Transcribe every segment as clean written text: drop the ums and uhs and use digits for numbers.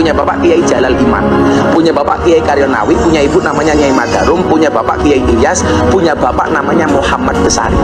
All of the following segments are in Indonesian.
punya bapak Kiai Jalal Iman, punya bapak Kiai Karyonawi, punya ibu namanya Nyai Madarum, punya bapak Kiai Ilyas, punya bapak namanya Muhammad Besari.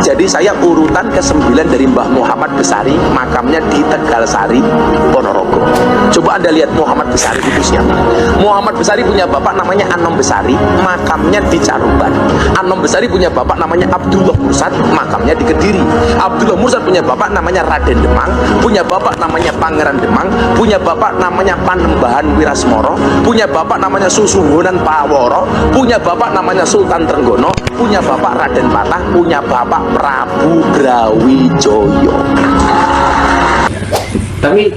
Jadi saya urutan ke-9 dari Mbah Muhammad Besari, makamnya di Tegalsari, Ponorogo. Coba Anda lihat Muhammad Besari itu siapa. Muhammad Besari punya bapak namanya Anom Besari, makamnya di Caruban. Anom Besari punya bapak namanya Abdullah Mursad, makamnya di Kediri. Abdullah Mursad punya bapak namanya Raden Demang, punya bapak namanya Pangeran Demang, punya bapak namanya Panembahan Wirasmoro, punya bapak namanya Susunggunan Paworo, punya bapak namanya Sultan Trenggono, punya bapak Raden Patah, punya bapak Prabu Brawijoyo. Tapi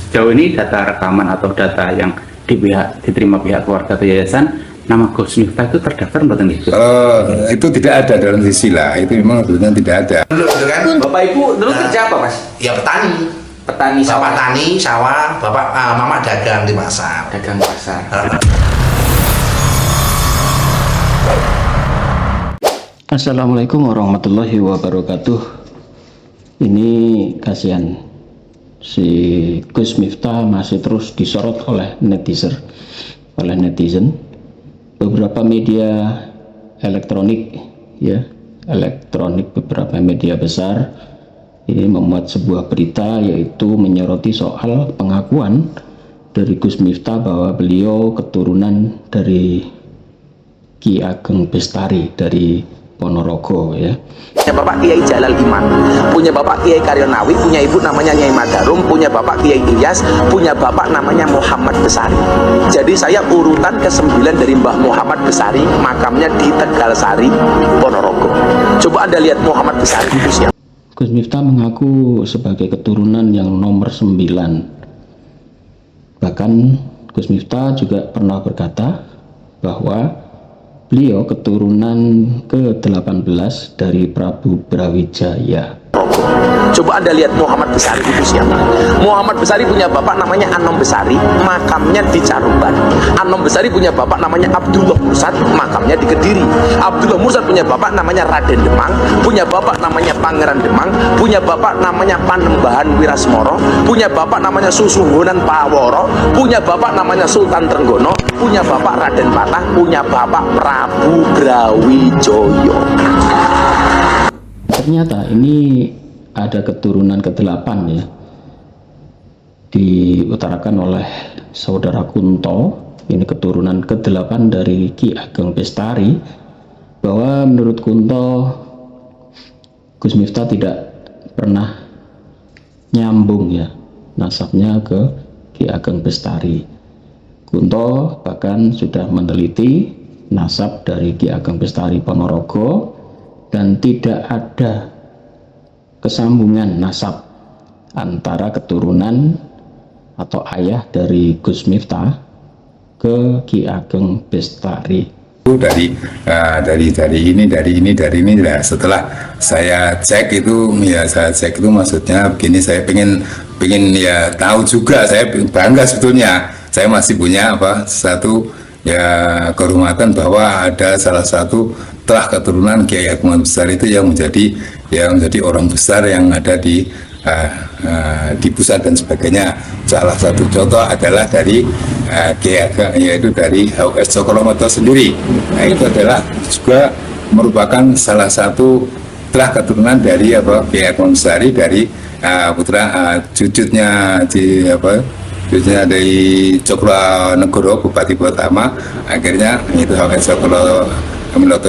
jauh ini data rekaman atau data yang diterima pihak keluarga atau yayasan, nama Gus Miftah itu terdaftar betul itu? Itu tidak ada dalam sisilah, itu memang sebetulnya tidak ada. Dulu kan? Bapak Ibu dulu kerja apa, Mas? Ya petani. Petani Bapak sawah. tani, sawah, bapak mama dagang di pasar. Dagang pasar. Assalamualaikum warahmatullahi wabarakatuh. Ini kasihan, si Gus Miftah masih terus disorot oleh netizen. Beberapa media elektronik, beberapa media besar ini memuat sebuah berita, yaitu menyoroti soal pengakuan dari Gus Miftah bahwa beliau keturunan dari Ki Ageng Bestari dari Ponorogo, ya. Punya bapak Kiai Jalal Iman, punya bapak Kiai Karyonawi, punya ibu namanya Nyai Madarum, punya bapak Kiai Ilyas, punya bapak namanya Muhammad Besari. Jadi saya urutan ke-9 dari Mbah Muhammad Besari, makamnya di Tegalsari, Ponorogo. Coba Anda lihat Muhammad Besari itu siapa. Gus Miftah mengaku sebagai keturunan yang nomor 9. Bahkan Gus Miftah juga pernah berkata bahwa beliau keturunan ke-18 dari Prabu Brawijaya. Coba Anda lihat Muhammad Besari itu siapa. Muhammad Besari punya bapak namanya Anom Besari, makamnya di Caruban. Anom Besari punya bapak namanya Abdullah Mursad, makamnya di Kediri. Abdullah Mursad punya bapak namanya Raden Demang, punya bapak namanya Pangeran Demang, punya bapak namanya Panembahan Wirasmoro, punya bapak namanya Susunggunan Paworo, punya bapak namanya Sultan Trenggono, punya bapak Raden Patah, punya bapak Prabu Brawijoyo. Ternyata ini ada keturunan ke-8, ya, diutarakan oleh saudara Kunto. Ini keturunan ke-8 dari Ki Ageng Bestari, bahwa menurut Kunto Gus Miftah tidak pernah nyambung, ya, nasabnya ke Ki Ageng Bestari. Kunto bahkan sudah meneliti nasab dari Ki Ageng Bestari Ponorogo dan tidak ada kesambungan nasab antara keturunan atau ayah dari Gus Miftah ke Ki Ageng Bestari. Dari ini. Nah, setelah saya cek itu, maksudnya begini, saya pengen ya tahu juga, saya bangga sebetulnya. Saya masih punya satu ya kehormatan bahwa ada salah satu telah keturunan Kiai Ageng Besar itu yang menjadi orang besar yang ada di pusat dan sebagainya. Salah satu contoh adalah dari Kiai Ageng, yaitu dari HUS Cokromoto sendiri. Nah, itu adalah juga merupakan salah satu telah keturunan dari Kiai Ageng Besari, dari putra cucunya dari Cokronegoro, Bupati Pertama. Akhirnya itu HUS Cokromoto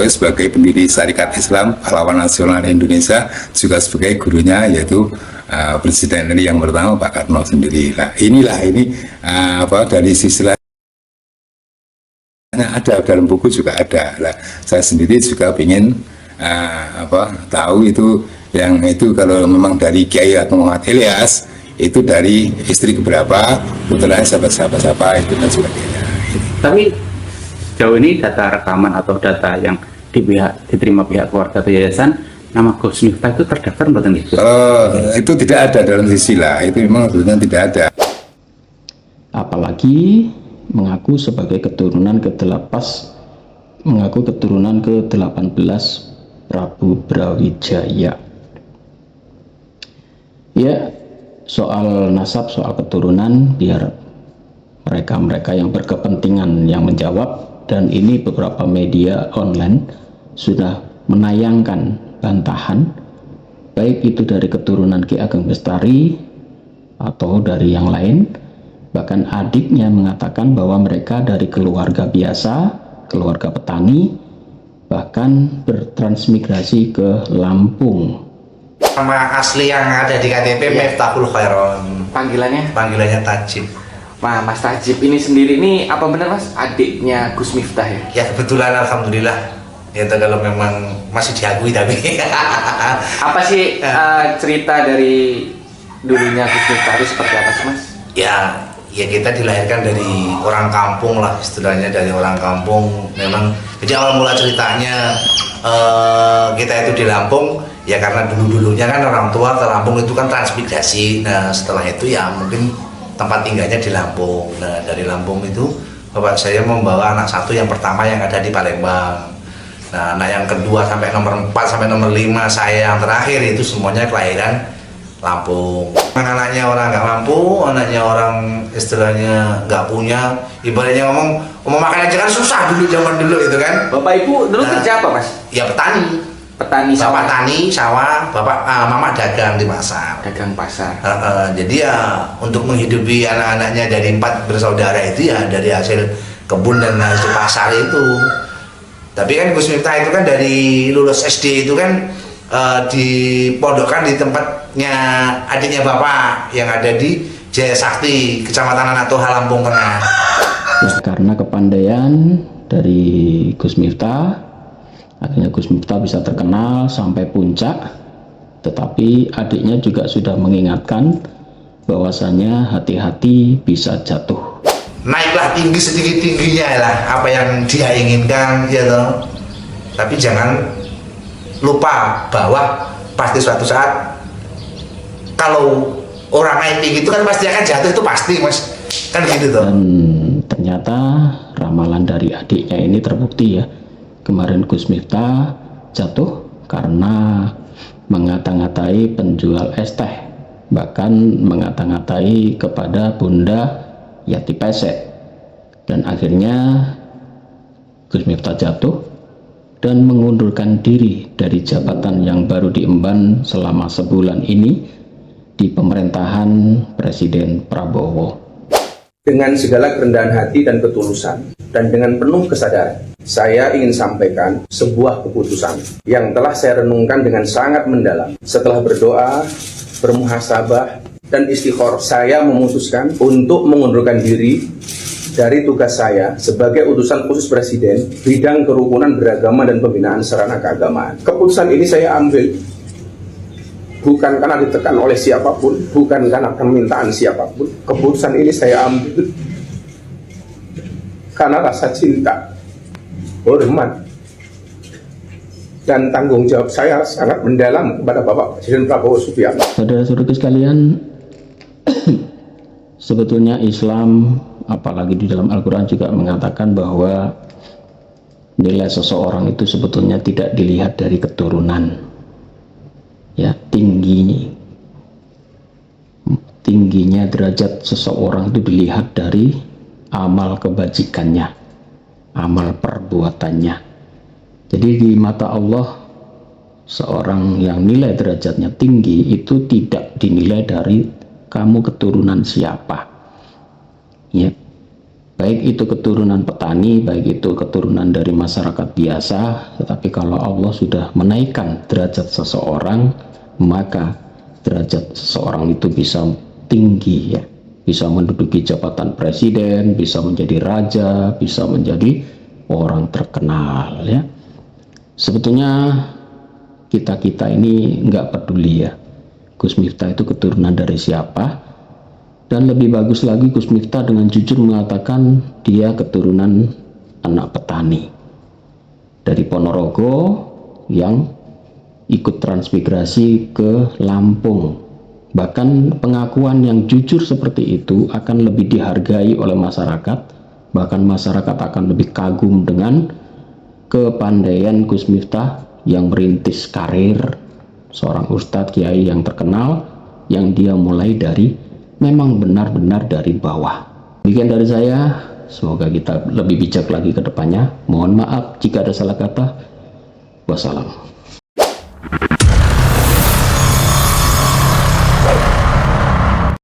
sebagai pendiri Syarikat Islam, pahlawan nasional Indonesia, juga sebagai gurunya yaitu Presiden RI yang pertama Pak Karno sendiri. Nah, ini dari sisi lain ada, dalam buku juga ada. Nah, saya sendiri juga ingin tahu itu, yang itu kalau memang dari Kiai atau Muhammad Ilyas itu dari istri keberapa, putranya siapa itu dan sebagainya. Tapi jauh ini data rekaman atau data yang diterima pihak keluarga atau yayasan, nama Gus Miftah itu terdaftar betul itu? Itu tidak ada dalam sisilah, itu memang sebetulnya tidak ada. Apalagi mengaku sebagai keturunan ke-18 Prabu Brawijaya. Ya, soal nasab, soal keturunan biar mereka-mereka yang berkepentingan yang menjawab, dan ini beberapa media online sudah menayangkan bantahan, baik itu dari keturunan Ki Ageng Bestari atau dari yang lain. Bahkan adiknya mengatakan bahwa mereka dari keluarga biasa, keluarga petani, bahkan bertransmigrasi ke Lampung. Nama asli yang ada di KTP Miftahul Khairon. Panggilannya Tajib. Mas Tajib ini sendiri ini apa benar Mas adiknya Gus Miftah ya? Ya kebetulan alhamdulillah. Ya kalau memang masih diakui tapi. Apa sih cerita dari dulunya Gus Miftah itu seperti apa sih Mas? Ya kita dilahirkan dari orang kampung lah, istilahnya dari orang kampung. Memang jadi awal mula ceritanya kita itu di Lampung ya karena dulunya kan orang tua ke Lampung itu kan transmigrasi. Nah setelah itu ya mungkin tempat tinggalnya di Lampung. Nah dari Lampung itu bapak saya membawa anak satu yang pertama yang ada di Palembang. Nah anak yang kedua sampai nomor 4 sampai nomor 5 saya yang terakhir itu semuanya kelahiran Lampung. Anaknya orang nggak mampu, anaknya orang istilahnya nggak punya, ibaratnya ngomong mau makan aja kan susah dulu zaman dulu itu kan. Bapak ibu dulu kerja apa Mas? Ya petani. Petani sawah. Bapak tani sawah, mama dagang di pasar. Dagang pasar. Jadi ya untuk menghidupi anak-anaknya dari 4 bersaudara itu ya dari hasil kebun dan hasil pasar itu. Tapi kan Gus Miftah itu kan dari lulus SD itu kan dipondokkan di tempatnya adiknya bapak yang ada di Jaya Sakti, Kecamatan Anak Toha, Lampung Tengah. Karena kepandaian dari Gus Miftah, akhirnya Gus Miftah bisa terkenal sampai puncak, tetapi adiknya juga sudah mengingatkan bahwasanya hati-hati bisa jatuh. Naiklah tinggi setinggi-tingginya lah apa yang dia inginkan ya toh. Tapi jangan lupa bahwa pasti suatu saat kalau orang naik tinggi itu kan pasti akan jatuh, itu pasti Mas. Kan gitu toh. Dan ternyata ramalan dari adiknya ini terbukti ya. Kemarin Gus Miftah jatuh karena mengata-ngatai penjual es teh, bahkan mengata-ngatai kepada Bunda Yati Pesek, dan akhirnya Gus Miftah jatuh dan mengundurkan diri dari jabatan yang baru diemban selama sebulan ini di pemerintahan Presiden Prabowo. Dengan segala kerendahan hati dan ketulusan, dan dengan penuh kesadaran, saya ingin sampaikan sebuah keputusan yang telah saya renungkan dengan sangat mendalam. Setelah berdoa, bermuhasabah, dan istikharah, saya memutuskan untuk mengundurkan diri dari tugas saya sebagai utusan khusus Presiden bidang kerukunan beragama dan pembinaan sarana keagamaan. Keputusan ini saya ambil bukan karena ditekan oleh siapapun, bukan karena permintaan siapapun. Keputusan ini saya ambil karena rasa cinta, hormat, dan tanggung jawab saya sangat mendalam kepada Bapak Presiden Prabowo Subianto. Saudara-saudaraku sekalian, sebetulnya Islam, apalagi di dalam Al-Quran juga mengatakan bahwa nilai seseorang itu sebetulnya tidak dilihat dari keturunan, ya, tingginya derajat seseorang itu dilihat dari amal kebajikannya, amal perbuatannya. Jadi di mata Allah, seorang yang nilai derajatnya tinggi itu tidak dinilai dari kamu keturunan siapa, ya, baik itu keturunan petani, baik itu keturunan dari masyarakat biasa. Tetapi kalau Allah sudah menaikkan derajat seseorang, maka derajat seseorang itu bisa tinggi, ya, bisa menduduki jabatan presiden, bisa menjadi raja, bisa menjadi orang terkenal, ya. Sebetulnya kita ini nggak peduli, ya, Gus Miftah itu keturunan dari siapa. Dan lebih bagus lagi, Gus Miftah dengan jujur mengatakan dia keturunan anak petani dari Ponorogo yang ikut transmigrasi ke Lampung. Bahkan pengakuan yang jujur seperti itu akan lebih dihargai oleh masyarakat, bahkan masyarakat akan lebih kagum dengan kepandaian Gus Miftah yang merintis karir seorang ustadz kiai yang terkenal, yang dia mulai dari memang benar-benar dari bawah. Demikian dari saya, semoga kita lebih bijak lagi ke depannya. Mohon maaf jika ada salah kata. Wassalam.